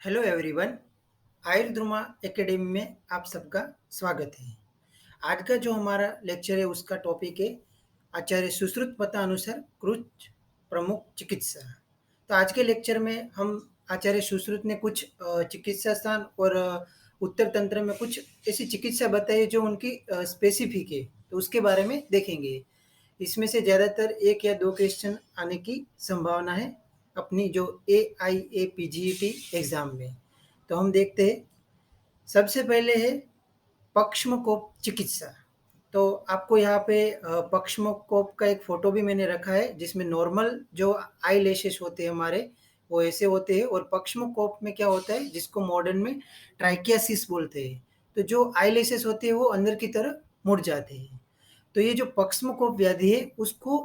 Hello everyone. Ayur Dhruma academy में आप सबका स्वागत है। आज का जो हमारा लेक्चर है उसका टॉपिक है आचार्य सुश्रुत मतानुसार कृच प्रमुख चिकित्सा। तो आज के लेक्चर में हम आचार्य सुश्रुत ने कुछ चिकित्सा स्थान और उत्तर तंत्र में कुछ ऐसी चिकित्सा बताई है जो उनकी स्पेसिफिक है, तो उसके बारे में देखेंगे। इसमें से ज़्यादातर एक या दो क्वेश्चन आने की संभावना है अपनी जो AIAPGET एग्ज़ाम में। तो हम देखते हैं। सबसे पहले है पक्ष्मकोप चिकित्सा। तो आपको यहाँ पे पक्ष्मकोप का एक फ़ोटो भी मैंने रखा है जिसमें नॉर्मल जो आई लैशेस होते हैं हमारे वो ऐसे होते हैं, और पक्ष्मकोप में क्या होता है जिसको मॉडर्न में ट्राइकियासिस बोलते हैं। तो जो आई लैशेस होते हैं वो अंदर की तरफ मुड़ जाते हैं। तो ये जो पक्ष्मकोप व्याधि है उसको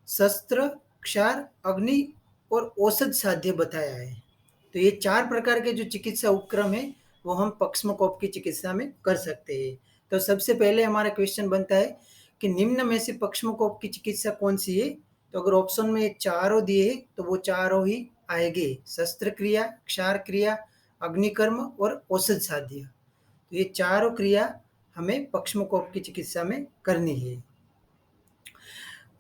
शस्त्र, क्षार, अग्नि और औषध साध्य बताया है। तो ये 4 प्रकार के जो चिकित्सा उपक्रम हैं वो हम पक्ष्मकोप की चिकित्सा में कर सकते हैं। तो सबसे पहले हमारा क्वेश्चन बनता है कि निम्न में से पक्ष्मकोप की चिकित्सा कौन-सी है? तो अगर ऑप्शन में ये चारों दिए हैं तो वो चारों ही आएँगे, शस्त्र क्रिया, क्षार क्रिया, अग्निकर्म और औषध साध्य। तो ये चारों क्रिया हमें पक्ष्मकोप की चिकित्सा में करनी है।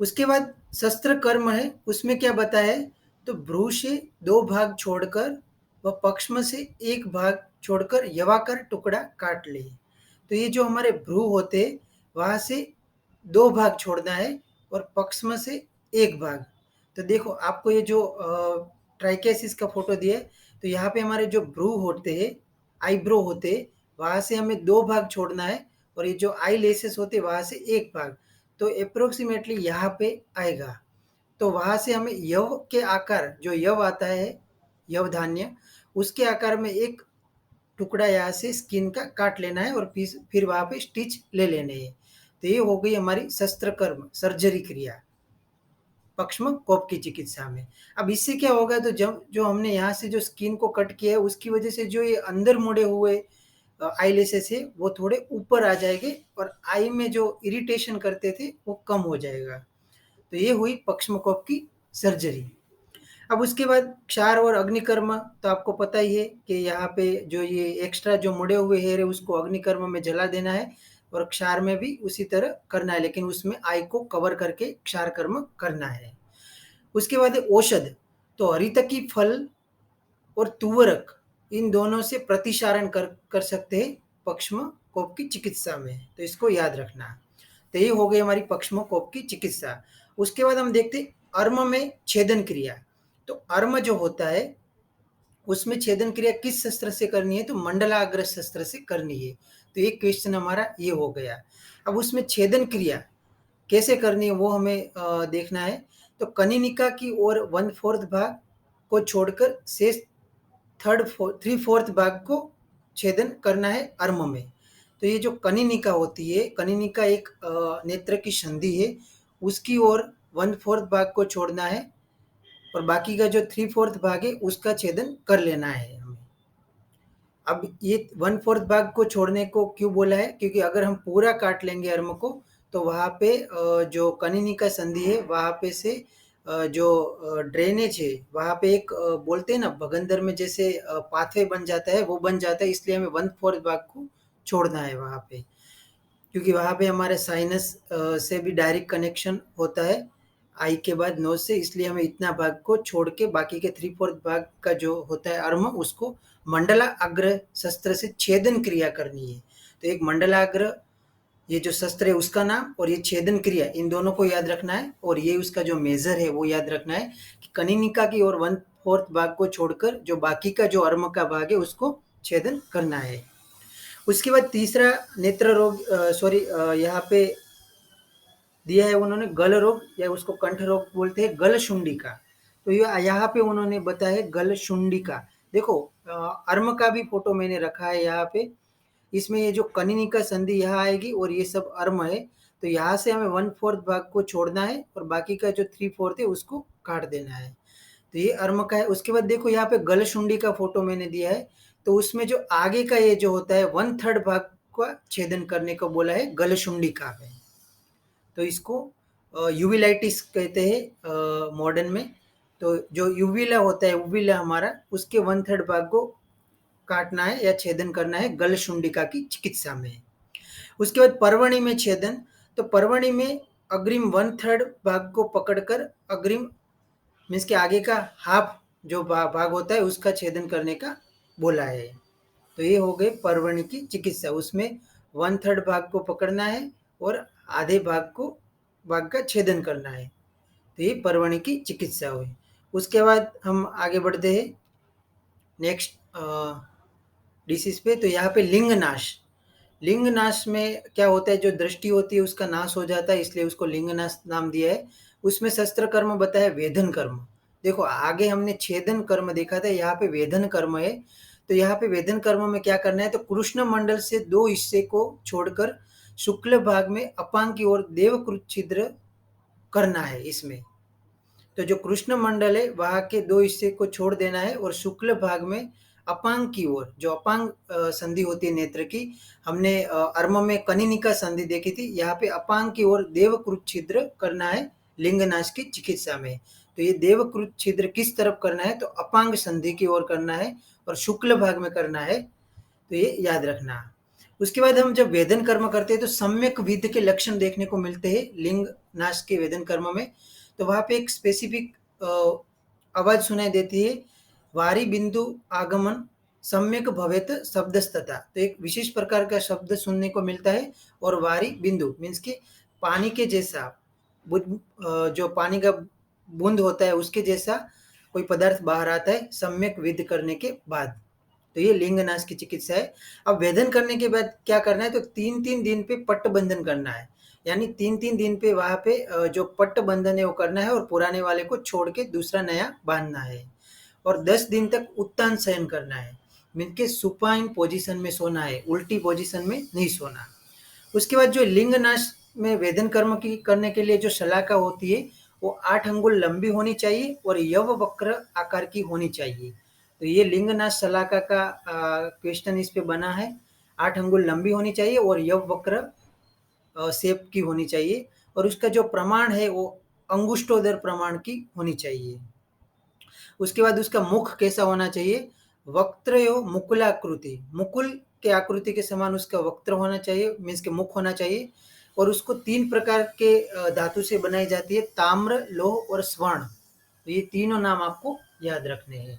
उसके बाद शस्त्र कर्म है, उसमें क्या बताया है? तो भ्रू से 2 भाग छोड़कर व पक्ष्म से 1 भाग छोड़कर यवाकर टुकड़ा काट ले। तो ये जो हमारे भ्रू होते हैं वहाँ से 2 भाग छोड़ना है और पक्ष्म से 1 भाग। तो देखो आपको ये जो ट्राइकेसिस का फ़ोटो दिया है, तो यहाँ पे हमारे जो भ्रू होते हैं, आईब्रो होते हैं, वहाँ से हमें 2 भाग छोड़ना है, और ये जो आई लेसेस होते हैं वहाँ से 1 भाग। तो एप्रोक्सीमेटली यहाँ पे आएगा। तो वहाँ से हमें यव के आकार, जो यव आता है, यव धान्य, उसके आकार में एक टुकड़ा यहाँ से स्किन का काट लेना है और फिर वहाँ पे स्टिच ले लेने हैं। तो ये हो गई हमारी शस्त्र कर्म, सर्जरी क्रिया पक्ष्मकोप की चिकित्सा में। अब इससे क्या होगा, तो जब जो हमने यहाँ से जो स्किन को कट किया है उसकी वजह से जो ये अंदर मुड़े हुए आईलेसेस है वो थोड़े ऊपर आ जाएंगे और आई में जो इरिटेशन करते थे वो कम हो जाएगा। तो ये हुई पक्ष्मकोप की सर्जरी। अब उसके बाद क्षार और अग्निकर्म, तो आपको पता ही है कि यहाँ पे जो ये एक्स्ट्रा जो मुड़े हुए हेयर है उसको अग्निकर्म में जला देना है, और क्षार में भी उसी तरह करना है, लेकिन उसमें आई को कवर करके क्षार कर्म करना है। उसके बाद है औषध। तो हरितकी फल और तुवरक, इन दोनों से प्रतिशारण कर सकते हैं पक्ष्मकोप की चिकित्सा में, तो इसको याद रखना। तो ये हो गई हमारी पक्ष्मकोप की चिकित्सा। उसके बाद हम देखते हैं अर्म में छेदन क्रिया। तो अर्म जो होता है उसमें छेदन क्रिया किस शस्त्र से करनी है? तो मंडलाग्र शस्त्र से करनी है। तो एक क्वेश्चन हमारा ये हो गया। अब उसमें छेदन क्रिया कैसे करनी है वो हमें देखना है। तो कनिनिका की ओर 1/4 भाग को छोड़कर शेष थ्री फोर्थ भाग को छेदन करना है अर्म में। तो ये जो कनिनिका होती है, कनिनिका एक नेत्र की संधि है, उसकी ओर 1/4 भाग को छोड़ना है और बाकी का जो 3/4 भाग है उसका छेदन कर लेना है हमें। अब ये 1/4 भाग को छोड़ने को क्यों बोला है? क्योंकि अगर हम पूरा काट लेंगे अर्म को तो वहाँ पे जो कनिनिका संधि है वहाँ पे से जो ड्रेनेज है वहाँ पे एक बोलते हैं ना भगंदर में जैसे पाथवे बन जाता है, वो बन जाता है, इसलिए हमें 1/4 भाग को छोड़ना है वहाँ पे। क्योंकि वहाँ पे हमारे साइनस से भी डायरेक्ट कनेक्शन होता है आई के बाद नोज से, इसलिए हमें इतना भाग को छोड़ के बाकी के 3/4 भाग का जो होता है अर्म उसको मंडला अग्र शस्त्र से छेदन क्रिया करनी है। तो एक मंडलाग्र ये जो शस्त्र है उसका नाम और ये छेदन क्रिया, इन दोनों को याद रखना है, और ये उसका जो मेजर है वो याद रखना है कि कनिनिका की और 1/4 भाग को छोड़कर जो बाकी का जो अर्म का भाग है उसको छेदन करना है। उसके बाद तीसरा नेत्र रोग, सॉरी, यहाँ पे दिया है उन्होंने गल रोग, या उसको कंठ रोग बोलते हैं, गल शुंडी का। तो ये यहाँ पे उन्होंने बताया है गल शुंडी का। देखो अर्म का भी फोटो मैंने रखा है यहाँ पे। इसमें ये जो कनिनिका संधि यहाँ आएगी और ये सब अर्म है, तो यहाँ से हमें 1/4 भाग को छोड़ना है और बाकी का जो 3/4 है उसको काट देना है। तो ये अर्म का है। उसके बाद देखो यहाँ पे गल शुंडी का फोटो मैंने दिया है, तो उसमें जो आगे का ये जो होता है 1/3 भाग का छेदन करने को बोला है, गल शुंडी का है। तो इसको यूविलाइटिस कहते हैं मॉडर्न में। तो जो यूविला होता है, यूविला हमारा, उसके 1/3 भाग को काटना है या छेदन करना है गलशुंडिका की चिकित्सा में। उसके बाद पर्वणी में छेदन, तो पर्वणी में अग्रिम 1/3 भाग को पकड़कर अग्रिम मीन्स के आगे का हाफ जो भाग होता है उसका छेदन करने का बोला है। तो ये हो गए पर्वणी की चिकित्सा, उसमें 1/3 भाग को पकड़ना है और आधे भाग का छेदन करना है। तो ये पर्वणी की चिकित्सा हुई। उसके बाद हम आगे बढ़ते हैं नेक्स्ट डिसीज पे। तो यहाँ पे लिंग नाश में क्या होता है, जो दृष्टि होती है उसका नाश हो जाता है, इसलिए उसको लिंग नाश नाम दिया है। उसमें शस्त्र कर्म बताया वेधन कर्म। देखो आगे हमने छेदन कर्म देखा था, यहाँ पे वेधन कर्म है। तो यहाँ पे वेधन कर्म में क्या करना है, तो कृष्ण मंडल से 2 हिस्से को छोड़कर शुक्ल भाग में अपांग की ओर देवकृत छिद्र करना है इसमें। तो जो कृष्ण मंडल है वहां के 2 हिस्से को छोड़ देना है और शुक्ल भाग में अपांग की ओर, जो अपांग संधि होती है नेत्र की, हमने अर्म में कनिनिका संधि देखी थी, यहाँ पे अपांग की ओर देवकृत छिद्र करना है लिंगनाश की चिकित्सा में। तो ये देवकृत छिद्र किस तरफ करना है, तो अपांग संधि की ओर करना है और शुक्ल भाग में करना है। तो ये याद रखना। उसके बाद हम जब वेदन कर्म करते हैं तो सम्यक विध के लक्षण देखने को मिलते हैं लिंग नाश के वेदन कर्म में। तो वहां पे एक स्पेसिफिक आवाज सुनाई देती है, वारी बिंदु आगमन सम्यक भवेत शब्दस्तता। तो एक विशेष प्रकार का शब्द सुनने को मिलता है और वारी बिंदु मीन्स के पानी के जैसा जो पानी का बूंद होता है उसके जैसा कोई पदार्थ बाहर आता है सम्यक विध करने के बाद। तो ये लिंग नाश की चिकित्सा है। अब वेदन करने के बाद क्या करना है, तो 3-3 दिन पे पट्ट बंधन करना है, यानी 3-3 दिन पे वहां पे जो पट्ट बंधन है वो करना है और पुराने वाले को छोड़ के दूसरा नया बांधना है। और 10 दिन तक उत्तान शयन करना है, मीन के सुपाइन पोजीशन में सोना है, उल्टी पोजीशन में नहीं सोना। उसके बाद जो लिंग नाश में वेदन कर्म की करने के लिए जो शलाका होती है वो 8 अंगुल लंबी होनी चाहिए और यव वक्र आकार की होनी चाहिए। तो ये लिंग नाश शलाका का क्वेश्चन इस पे बना है। 8 अंगुल लंबी होनी चाहिए और यव वक्र शेप की होनी चाहिए और उसका जो प्रमाण है वो अंगुष्टोदर प्रमाण की होनी चाहिए। उसके बाद उसका मुख कैसा होना चाहिए, वक्त्रयो मुकुलाकृति, मुकुल के आकृति के समान उसका वक्त्र होना चाहिए, मीन्स के मुख होना चाहिए। और उसको 3 प्रकार के धातु से बनाई जाती है, ताम्र, लोह और स्वर्ण। तो ये तीनों नाम आपको याद रखने हैं।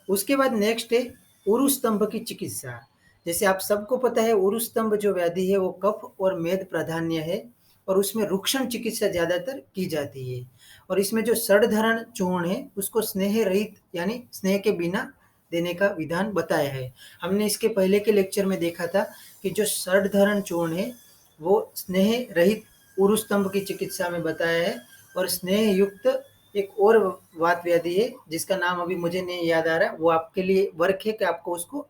उसके बाद नेक्स्ट है उरु स्तंभ की चिकित्सा। जैसे आप सबको पता है उरु स्तंभ जो व्याधि है वो कफ और मेद प्राधान्य है और उसमें रुक्षण चिकित्सा ज्यादातर की जाती है। और इसमें जो सड़धरण चूर्ण है उसको स्नेह रहित यानी स्नेह के बिना देने का विधान बताया है। हमने इसके पहले के लेक्चर में देखा था कि जो सड़धरण चूर्ण है वो स्नेह रहित उरु स्तंभ की चिकित्सा में बताया है। और स्नेह युक्त एक और वात व्याधि है जिसका नाम अभी मुझे नहीं याद आ रहा, वो आपके लिए वर्क है कि आपको उसको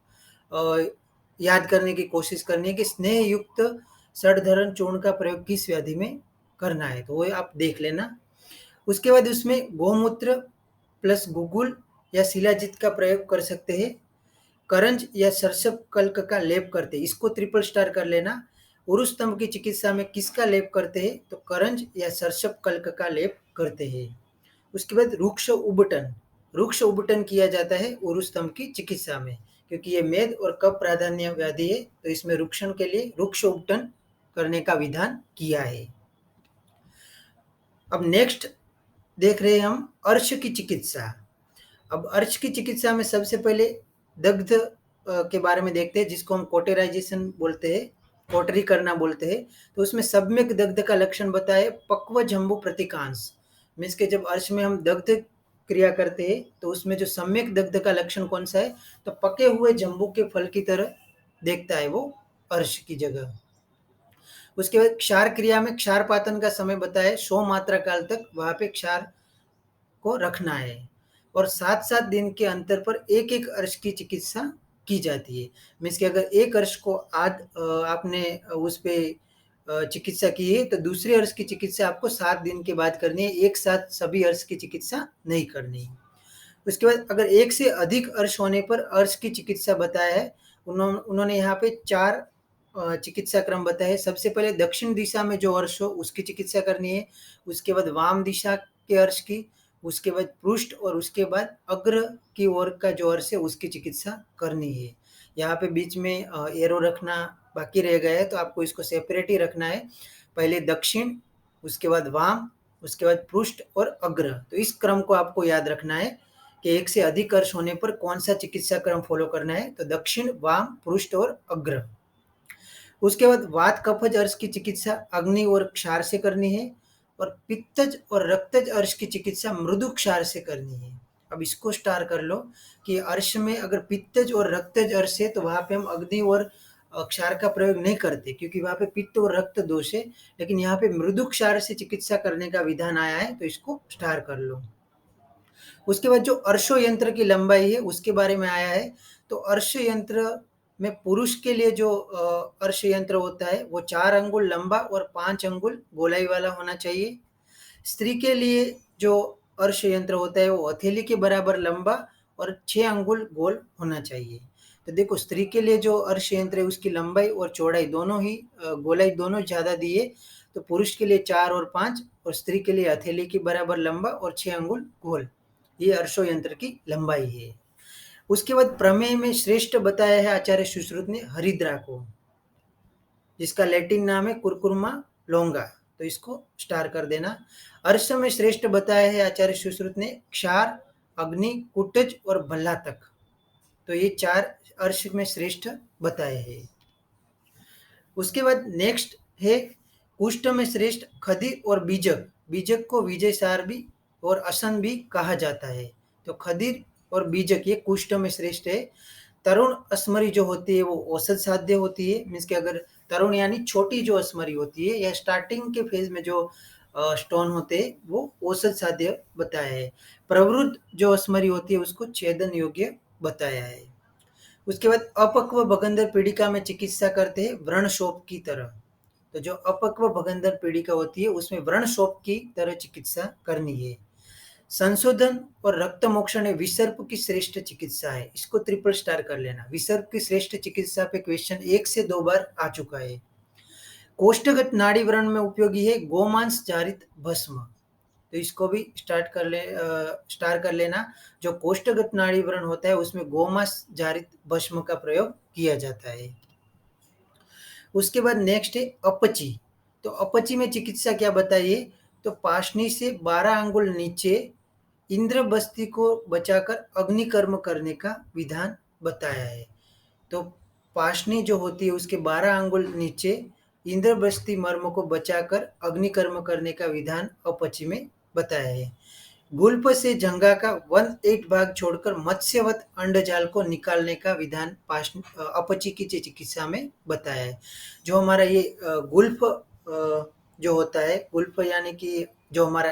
याद करने की कोशिश करनी है कि स्नेह युक्त सड़धरण चूर्ण का प्रयोग किस व्याधि में करना है, तो वो आप देख लेना। उसके बाद उसमें गोमूत्र प्लस गुगुल या शिलाजित का प्रयोग कर सकते हैं। करंज या सरसप कल्क का लेप करते हैं, इसको ट्रिपल स्टार कर लेना। उरु स्तंभ की चिकित्सा में किसका लेप करते हैं, तो करंज या सरसप कल्क का लेप करते हैं। उसके बाद रुक्ष उबटन किया जाता है उरु स्तंभ की चिकित्सा में, क्योंकि ये मेद और कफ प्राधान्य व्याधि है तो इसमें रुक्षण के लिए रुक्ष उबटन करने का विधान किया है। अब नेक्स्ट देख रहे हैं हम अर्श की चिकित्सा। अब अर्श की चिकित्सा में सबसे पहले दग्ध के बारे में देखते हैं, जिसको हम कोटेराइजेशन बोलते हैं, कोटरी करना बोलते हैं। तो उसमें सम्यक दग्ध का लक्षण बताए पक्व जम्बू प्रतिकांश, मीन्स के जब अर्श में हम दग्ध क्रिया करते हैं तो उसमें जो सम्यक दग्ध का लक्षण कौन सा है, तो पके हुए जम्बू के फल की तरह देखता है वो अर्श की जगह। उसके बाद क्षार क्रिया में क्षार पातन का समय बताए 100 मात्रा काल तक वहां पे क्षार को रखना है और 7-7 दिन के अंतर पर एक एक अर्श की चिकित्सा की जाती है। मीन्स कि अगर एक अर्श को आपने उस पे चिकित्सा की है तो दूसरे अर्श की चिकित्सा आपको 7 दिन के बाद करनी है, एक साथ सभी अर्श की चिकित्सा नहीं करनी है। उसके बाद अगर एक से अधिक अर्श होने पर अर्श की चिकित्सा बताया है। उन्होंने यहाँ पे 4 चिकित्सा क्रम बताए हैं। सबसे पहले दक्षिण दिशा में जो अर्श हो उसकी चिकित्सा करनी है, उसके बाद वाम दिशा के अर्श की, उसके बाद पृष्ठ और उसके बाद अग्र की ओर का जो अर्श है उसकी चिकित्सा करनी है। यहाँ पे बीच में एरो रखना बाकी रह गया है, तो आपको इसको सेपरेट ही रखना है। पहले दक्षिण, उसके बाद वाम, उसके बाद पृष्ठ और अग्र। तो इस क्रम को आपको याद रखना है कि एक से अधिक अर्श होने पर कौन सा चिकित्सा क्रम फॉलो करना है। तो दक्षिण, वाम, पृष्ठ और अग्र। उसके बाद वात कफज अर्श की चिकित्सा अग्नि और क्षार से करनी है, और पित्तज और रक्तज अर्श की चिकित्सा मृदु क्षार से करनी है। अब इसको स्टार कर लो कि अर्श में अगर पित्तज और रक्तज अर्श है तो वहां पे हम अग्नि और क्षार का प्रयोग नहीं करते, क्योंकि वहां पे पित्त और रक्त दोष है। लेकिन यहाँ पे मृदु क्षार से चिकित्सा करने का विधान आया है, तो इसको स्टार कर लो। उसके बाद जो अर्शो यंत्र की लंबाई है उसके बारे में आया है। तो अर्श यंत्र में पुरुष के लिए जो अर्श यंत्र होता है वो 4 अंगुल लंबा और 5 अंगुल गोलाई वाला होना चाहिए। स्त्री के लिए जो अर्श यंत्र होता है वो हथेली के बराबर लंबा और 6 अंगुल गोल होना चाहिए। तो देखो, स्त्री के लिए जो अर्श यंत्र है उसकी लंबाई और चौड़ाई दोनों ही, गोलाई दोनों ज़्यादा दी है। तो पुरुष के लिए 4 और 5, और स्त्री के लिए हथेली के बराबर लंबा और 6 अंगुल गोल। ये अर्शो यंत्र की लंबाई है। उसके बाद प्रमेय में श्रेष्ठ बताया है आचार्य सुश्रुत ने हरिद्रा को, जिसका लैटिन नाम है कुरकुरमा लोंगा। तो इसको स्टार कर देना। अर्श में श्रेष्ठ बताया है आचार्य सुश्रुत ने क्षार, अग्नि, कुटज और भल्लातक। तो ये 4 अर्श में श्रेष्ठ बताए हैं। उसके बाद नेक्स्ट है कुष्ठ में श्रेष्ठ खदिर और बीजक। बीजक को विजय सार भी और असन भी कहा जाता है। तो खदिर और बीजक ये कुष्ठ में श्रेष्ठ है। तरुण अस्मरी जो होती है वो औसत साध्य होती है। मीन्स कि अगर तरुण यानी छोटी जो अस्मरी होती है या स्टार्टिंग के फेज में जो स्टोन होते हैं वो औसत साध्य बताया है। प्रवृत्त जो अस्मरी होती है उसको छेदन योग्य बताया है। उसके बाद अपक्व भगंदर पीड़िका में चिकित्सा करते हैं व्रणशोप की तरह। तो जो अपक्व भगंदर पीड़िका होती है उसमें व्रणशोप की तरह चिकित्सा करनी है। संशोधन और रक्त मोक्षण विसर्प की श्रेष्ठ चिकित्सा है। इसको ट्रिपल स्टार कर लेना। विसर्प की श्रेष्ठ चिकित्सा पे क्वेश्चन 1 से 2 बार आ चुका है। कोष्ठगत नाड़ी व्रण में उपयोगी है गोमांस जारित भस्म। तो इसको भी स्टार कर लेना। जो कोष्ठगत नाड़ी व्रण होता है उसमें गोमांस जारित भस्म का प्रयोग किया जाता है। उसके बाद नेक्स्ट है अपची। तो अपची में चिकित्सा क्या बताइए। तो पाशनी से 12 अंगुल नीचे इंद्र बस्ती को बचाकर अग्निकर्म करने का विधान बताया है। तो पाशनी जो होती है उसके 12 अंगुल नीचे इंद्र बस्ती मर्म को बचाकर अग्निकर्म करने का विधान अपची में बताया है। गुल्प से जंगा का 1/8 भाग छोड़कर मत्स्यवत अंडजाल को निकालने का विधान अपची की चिकित्सा में बताया है। जो हमारा ये गुल्प जो होता है, गुल्प यानी कि जो हमारा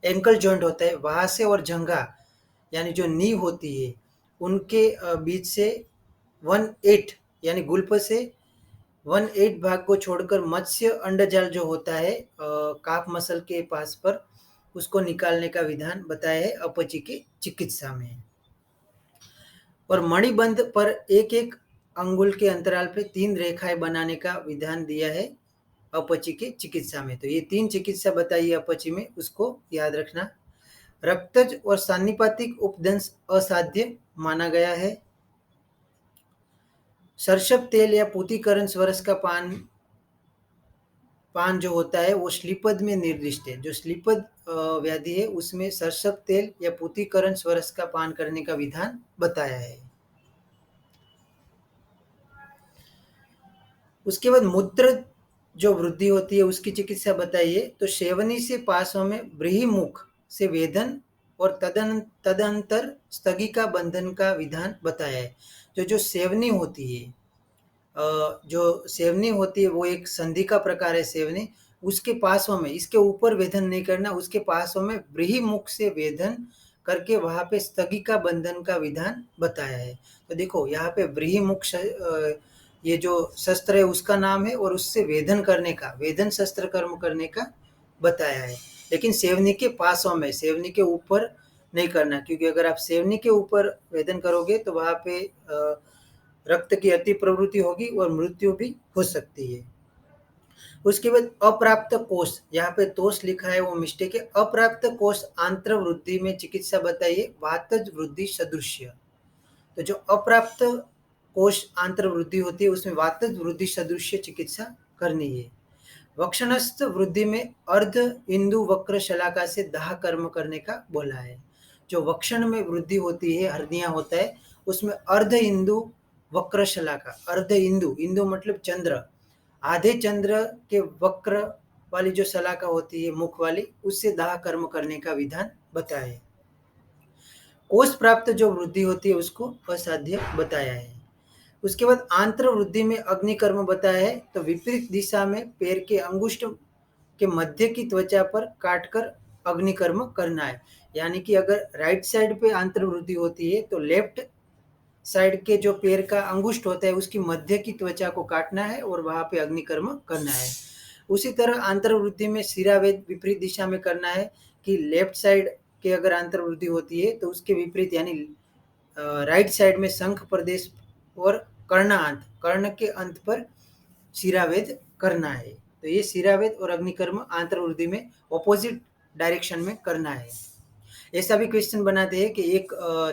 एंकल जॉइंट होता है वहां से और जंगा यानी जो नी होती है उनके बीच से 1/8 यानी गुल्प से 1/8 भाग को छोड़कर मत्स्य अंडजाल जो होता है काफ मसल के पास पर, उसको निकालने का विधान बताया है अपची के चिकित्सा में। और मणिबंध पर एक एक अंगुल के अंतराल पे 3 रेखाएं बनाने का विधान दिया है अपची के चिकित्सा में। तो ये 3 चिकित्सा बताई है अपची में, उसको याद रखना। रक्तज और सान्निपातिक उपदंश असाध्य माना गया है। सरसप तेल या पूतीकरण स्वरस का पान जो होता है वो श्लीपद में निर्दिष्ट है। जो श्लीपद व्याधि है उसमें सरसप तेल या पूतीकरण स्वरस का पान करने का विधान बताया है। उसके बाद मूत्र जो वृद्धि होती है उसकी चिकित्सा बताइए। तो सेवनी से पासों में ब्रीहिमुख से वेदन और तदंतर स्थगिका बंधन का विधान बताया है। जो सेवनी होती है, जो सेवनी होती है वो एक संधि का प्रकार है सेवनी। उसके पासों में, इसके ऊपर वेदन नहीं करना, उसके पासों में ब्रीहिमुख से वेदन करके वहां पे स्थगिका बंधन का विधान बताया है। तो देखो यहाँ पे ब्रीहिमुख ये जो शस्त्र है उसका नाम है और उससे वेदन करने का, वेदन शस्त्र कर्म करने का बताया है। लेकिन सेवनी के पासों में, सेवनी के ऊपर नहीं करना, क्योंकि अगर आप सेवनी के ऊपर वेदन करोगे तो वहां पे रक्त की अति प्रवृत्ति होगी और मृत्यु भी हो सकती है। उसके बाद अप्राप्त कोष, यहाँ पे तोष लिखा है वो मिस्टेक है। अप्राप्त कोष आंत्र वृद्धि में चिकित्सा बताइए, वातज वृद्धि सदृश्य। तो जो अप्राप्त कोष आंत्र वृद्धि होती है उसमें वातज वृद्धि सदृश्य चिकित्सा करनी है। वक्षणस्थ वृद्धि में अर्ध इंदु वक्र शलाका से दाह कर्म करने का बोला है। जो वक्षण में वृद्धि होती है, हर्निया होता है, उसमें अर्ध इंदु वक्र शलाका, अर्ध इंदु, इंदु मतलब चंद्र, आधे चंद्र के वक्र वाली जो शलाका होती है मुख वाली, उससे दाह कर्म करने का विधान बताया है। कोष प्राप्त जो वृद्धि होती है उसको असाध्य बताया है। उसके बाद आंत्र वृद्धि में अग्निकर्म बताया है। तो विपरीत दिशा में पैर के अंगुष्ठ के मध्य की त्वचा पर काटकर अग्निकर्म करना है। यानी कि अगर राइट साइड पे आंत्र वृद्धि होती है तो लेफ्ट साइड के जो पैर का अंगुष्ठ होता है उसकी मध्य की त्वचा को काटना है और वहां पे अग्निकर्म करना है। उसी तरह आंतरवृद्धि में शिरावेद विपरीत दिशा में करना है कि लेफ्ट साइड के अगर आंतरवृद्धि होती है तो उसके विपरीत यानी राइट साइड में शंख प्रदेश और कर्णांत, कर्ण के अंत पर शिरावेद करना है। तो ये शिरावेद और अग्निकर्म आंतरवृद्धि में ऑपोजिट डायरेक्शन में करना है। ऐसा भी क्वेश्चन बनाते हैं कि एक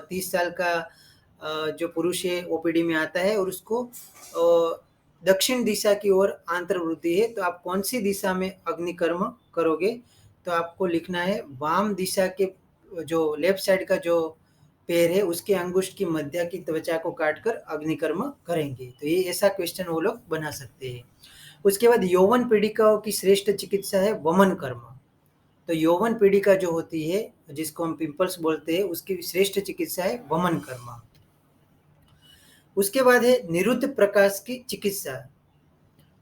30 साल का जो पुरुष है ओपीडी में आता है और उसको दक्षिण दिशा की ओर आंतरवृद्धि है, तो आप कौन सी दिशा में अग्निकर्म करोगे? तो आपको लिखना है वाम दिशा के जो लेफ्ट साइड का जो पैर है उसके अंगुष्ठ की मध्य की त्वचा को काटकर अग्निकर्म करेंगे। तो ये ऐसा क्वेश्चन वो लोग बना सकते हैं। उसके बाद यौवन पीड़िकाओं की श्रेष्ठ चिकित्सा है वमन कर्म। तो यौवन पीड़िका जो होती है जिसको हम पिंपल्स बोलते हैं उसकी श्रेष्ठ चिकित्सा है वमन कर्म। उसके बाद है निरुद्ध प्रकाश की चिकित्सा।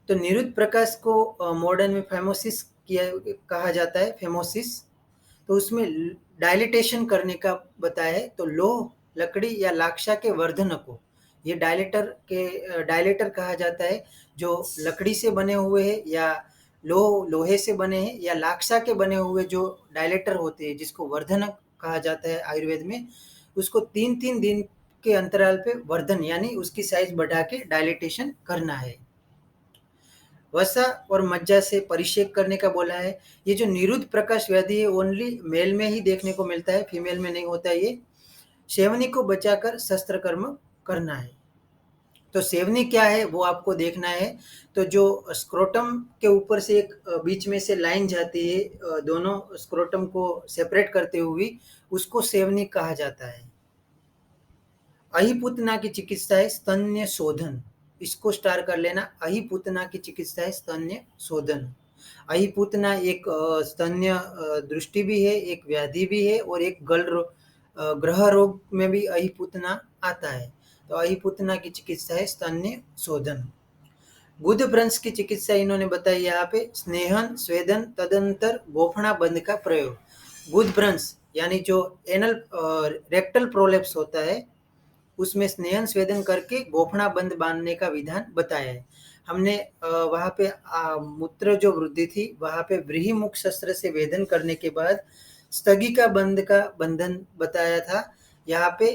तो निरुद्ध प्रकाश को मॉडर्न में फेमोसिस किया कहा जाता है, फेमोसिस। तो उसमें डायलिटेशन करने का बताया है। तो लोह, लकड़ी या लाक्षा के वर्धन को, ये डायलेटर कहा जाता है। जो लकड़ी से बने हुए हैं या लोहे से बने हैं या लाक्षा के बने हुए जो डायलेटर होते हैं जिसको वर्धनक कहा जाता है आयुर्वेद में, उसको 3-3 दिन के अंतराल पे वर्धन यानी उसकी साइज बढ़ा के डायलिटेशन करना है। वसा और मज्जा से परिषेक करने का बोला है। ये जो निरुद्ध प्रकाश व्याधि है ओनली मेल में ही देखने को मिलता है, फीमेल में नहीं होता है। ये सेवनी को बचाकर शस्त्र कर्म करना है। तो सेवनी क्या है वो आपको देखना है। तो जो स्क्रोटम के ऊपर से एक बीच में से लाइन जाती है दोनों स्क्रोटम को सेपरेट करते हुए, उसको सेवनी कहा जाता है। अहिपुतना की चिकित्सा है स्तन्य शोधन। इसको स्टार कर लेना, अहिपुतना की चिकित्सा है स्तन्य शोधन। अहिपुतना एक स्तन्य दृष्टि भी है, एक व्याधि भी है और एक ग्रह रोग में भी अहिपुतना आता है। तो अहिपुतना की चिकित्सा है स्तन्य शोधन। गुद भ्रंश की चिकित्सा इन्होंने बताई यहाँ पे, स्नेहन स्वेदन तदंतर गोफना बंद का प्रयोग। गुद भ्रंश यानी जो एनल रेक्टल प्रोलेप्स होता है उसमें स्नेहन स्वेदन करके गोफना बंद बांधने का विधान बताया है। हमने वहाँ पे मूत्र जो वृद्धि थी वहाँ पे व्रीहिमुख शस्त्र से वेदन करने के बाद स्थगिका बंद का बंधन बताया था, यहाँ पे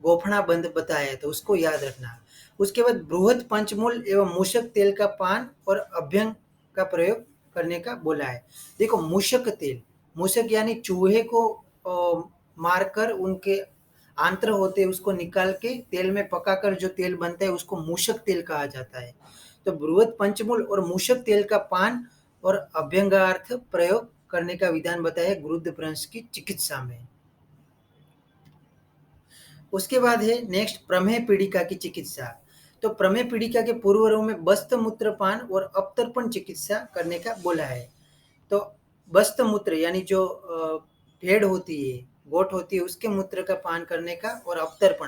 गोफना बंद बताया है, तो उसको याद रखना। उसके बाद बृहद पंचमूल एवं मूषक तेल का पान और अभ्यंग का प्रयोग करने का बोला है। देखो मूषक तेल, मूषक यानी चूहे को मारकर उनके आंत्र होते हैं उसको निकाल के तेल में पकाकर जो तेल बनता है उसको मूषक तेल कहा जाता है। तो बृहद पंचमूल और मूषक तेल का पान और अभ्यंगार्थ प्रयोग करने का विधान बताया है गुरुद्ध भ्रंश की चिकित्सा में। उसके बाद है नेक्स्ट प्रमेह पीड़िका की चिकित्सा। तो प्रमेह पीड़िका के पूर्व में बस्त मूत्र पान और अपतर्पण चिकित्सा करने का बोला है। तो बस्त मूत्र यानी जो भेड़ होती है, गोट होती है, उसके मूत्र का पान करने का और अपतर्पण,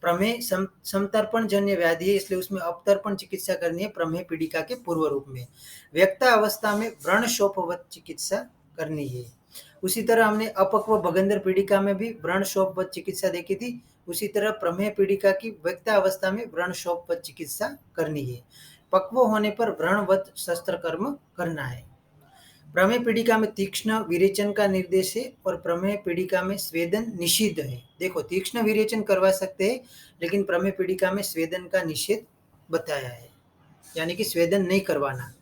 प्रमेह समतर्पण जन्य व्याधि है इसलिए उसमें अपतर्पण चिकित्सा करनी है प्रमेह पीड़िका के पूर्व रूप में। व्यक्ता अवस्था में व्रण शोपवत चिकित्सा करनी है। उसी तरह हमने अपक्व भगंदर पीड़िका में भी व्रण शोपवत चिकित्सा देखी थी, उसी तरह प्रमेह पीड़िका की व्यक्ता अवस्था में व्रण शोपवत चिकित्सा करनी है। पक्व होने पर व्रणवत शस्त्र कर्म करना है। प्रमेह पीड़िका में तीक्ष्ण विरेचन का निर्देश है और प्रमेह पीड़िका में स्वेदन निषिद्ध है। देखो तीक्ष्ण विरेचन करवा सकते हैं लेकिन प्रमेह पीड़िका में स्वेदन का निषेध बताया है, यानी कि स्वेदन नहीं करवाना।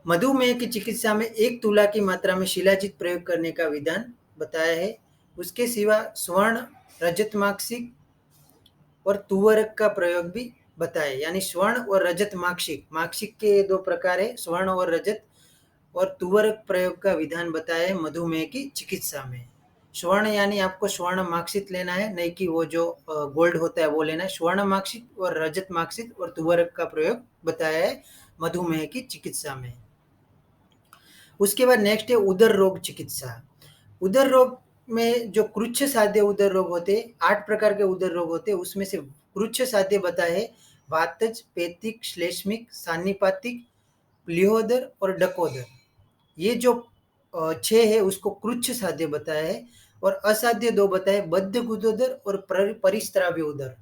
मधुमेह की चिकित्सा में 1 तुला की मात्रा में शिलाजीत प्रयोग करने का विधान बताया है। उसके सिवा स्वर्ण, रजत माक्षिक और तुवरक का प्रयोग भी बताया। यानी स्वर्ण और रजत माक्षिक, माक्षिक के 2 प्रकार है, स्वर्ण और रजत, और तुवरक प्रयोग का विधान बताया है मधुमेह की चिकित्सा में। स्वर्ण यानी आपको स्वर्ण मार्कशीट लेना है, नहीं कि वो जो गोल्ड होता है वो लेना है। स्वर्ण मार्कशीट और रजत मार्कशीट और तुवरक का प्रयोग बताया है मधुमेह की चिकित्सा में। उसके बाद नेक्स्ट है उदर रोग चिकित्सा। उदर रोग में जो कृच्छ साध्य उदर रोग होते हैं, 8 प्रकार के उदर रोग होते हैं, उसमें से कृच्छ साध्य बताए है वातज, पेतिक, श्लेष्मिक, सान्निपातिक, प्लीहोदर और डकोदर। ये जो 6 है उसको कृच्छ साध्य बताया है, और असाध्य 2 बताए, बद्ध गुदोदर और परिस्राव्य उदर।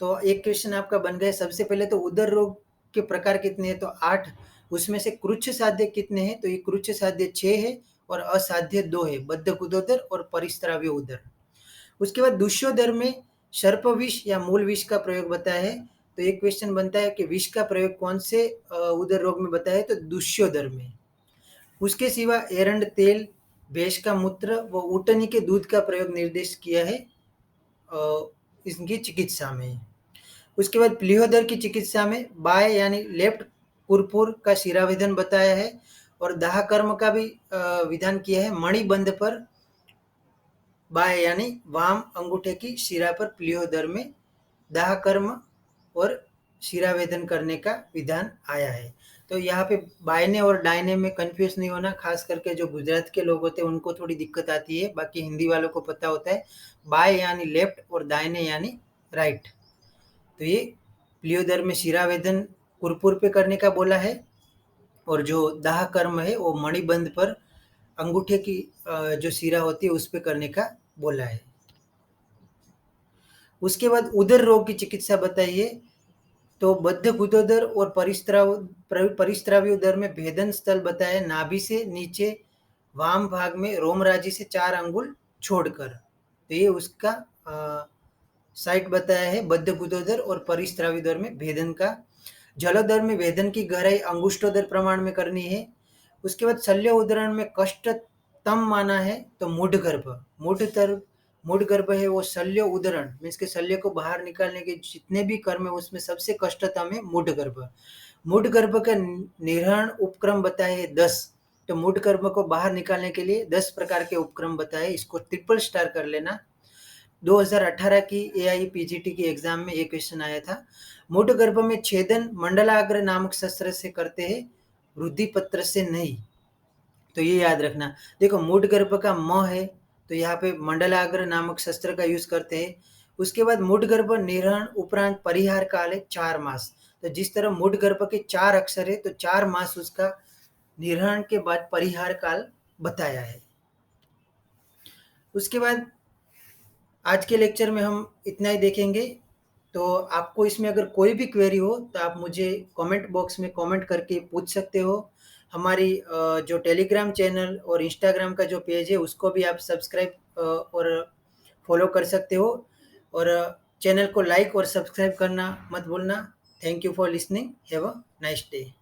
तो एक क्वेश्चन आपका बन गया। सबसे पहले तो उदर रोग के प्रकार कितने हैं, तो 8, उसमें से कृच्छ साध्य कितने हैं, तो ये कृच्छ साध्य 6 है और असाध्य 2 है, बद्ध गुदोदर और परिस्राव्य उदर। उसके बाद दुष्योदर में सर्प विष या मूल विष का प्रयोग बताया है। तो एक क्वेश्चन बनता है कि विष का प्रयोग कौन से उदर रोग में बताया है, तो दुष्योदर में। उसके सिवा एरंड तेल, भैंस का मूत्र व ऊँटनी के दूध का प्रयोग निर्देश किया है इनकी चिकित्सा में। उसके बाद प्लीहोदर की चिकित्सा में बाएं यानी लेफ्ट कुरपुर का शिरावेदन बताया है, और दाह कर्म का भी विधान किया है। मणिबंध पर बाएं यानी वाम अंगूठे की शिरा पर प्लीहोदर में दाह कर्म और शिरावेदन करने का विधान आया है। तो यहाँ पे बायने और डायने में कंफ्यूज नहीं होना, खास करके जो गुजरात के लोग होते हैं उनको थोड़ी दिक्कत आती है, बाकी हिंदी वालों को पता होता है। बाय यानी लेफ्ट और दायने यानी राइट। तो ये प्लीहोदर में शिरावेदन कुरपुर पे करने का बोला है, और जो दाह कर्म है वो मणिबंध पर अंगूठे की जो शिरा होती है उस पे करने का बोला है। उसके बाद उदर रोग की चिकित्सा बताइए। तो बद्ध गुदोदर और परिस्रावी उदर में भेदन स्थल बताया, नाभि से नीचे वाम भाग में रोमराजी से 4 अंगुल छोड़कर। तो ये उसका साइट बताया है बद्ध गुदोदर और परिस्रावी उदर में भेदन का। जलोदर में भेदन की गहराई अंगुष्ठोदर प्रमाण में करनी है। उसके बाद शल्य उदरण में कष्टतम माना है तो मूढ़ गर्भ है वो शल्य उदरण मीन्स के शल्य को बाहर निकालने के जितने भी कर्म है उसमें सबसे कष्टतम है मूढ़ गर्भ। मूढ़ गर्भ का निर्हरण उपक्रम बताए है 10। तो मूढ़ गर्भ को बाहर निकालने के लिए 10 प्रकार के उपक्रम बताए, इसको ट्रिपल स्टार कर लेना। 2018 की AIPGT की एग्जाम में ये क्वेश्चन आया था। मूढ़ गर्भ में छेदन मंडलाग्र नामक शस्त्र से करते हैं, वृद्धि पत्र से नहीं। तो ये याद रखना। देखो मूढ़ गर्भ का म है तो यहाँ पे मंडलाग्र नामक शस्त्र का यूज करते हैं। उसके बाद मूढ़ गर्भ निर्हरण उपरांत परिहार काल है 4 मास। तो जिस तरह मूढ़ गर्भ के 4 अक्षर है तो 4 मास उसका निर्हरण के बाद परिहार काल बताया है। उसके बाद आज के लेक्चर में हम इतना ही देखेंगे। तो आपको इसमें अगर कोई भी क्वेरी हो तो आप मुझे कमेंट बॉक्स में कमेंट करके पूछ सकते हो। हमारी जो टेलीग्राम चैनल और इंस्टाग्राम का जो पेज है उसको भी आप सब्सक्राइब और फॉलो कर सकते हो, और चैनल को लाइक और सब्सक्राइब करना मत भूलना। Thank you for listening. Have a nice day.